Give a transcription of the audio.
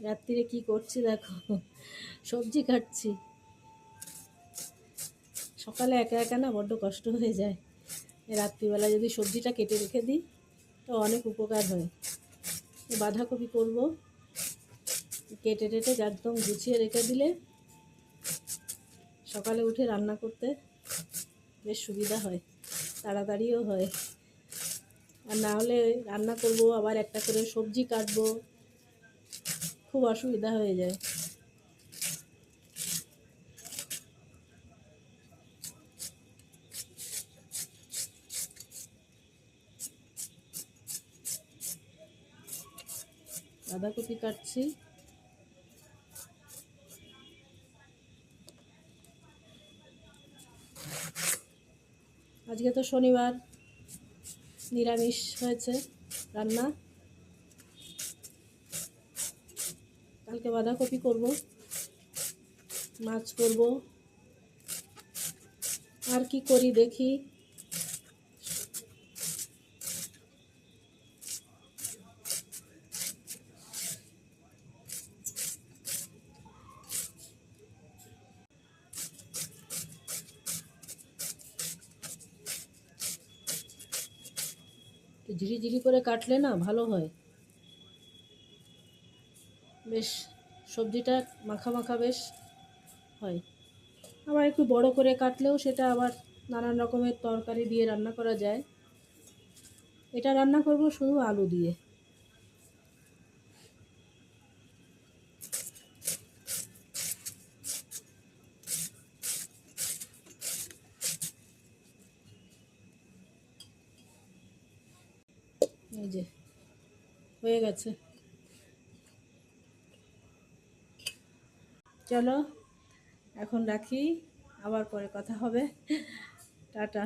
রাত্রিরে কি করছি দেখো, সবজি কাটছি। সকালে একা একা না বড্ড কষ্ট হয়ে যায়। রাত্রিবেলা যদি সবজিটা কেটে রেখে দিই তো অনেক উপকার হয়। বাঁধাকপি করব, কেটে টেটে একদম গুছিয়ে রেখে দিলে সকালে উঠে রান্না করতে বেশ সুবিধা হয়, তাড়াতাড়িও হয়। আর না হলে রান্না করব, আবার একটা করে সবজি কাটবো, খুব অসুবিধা হয়ে যায়। বাঁধাকপি কাটছি। আজকে তো শনিবার, নিরামিষ হয়েছে রান্না। কালকে বাঁধাকপি করব, মাছ করব, আর কি করি দেখি। ঝিরি ঝিরি করে কাটলে না ভালো হয়, বেশ সবজিটা মাখা মাখা বেশ হয়। আবার একটু বড় করে কাটলেও সেটা আবার নানান রকমের তরকারি দিয়ে রান্না করা যায়। এটা রান্না করব শুধু আলু দিয়ে। এই যে হয়ে গেছে। চলো এখন রাখি, আবার পরে কথা হবে। টাটা।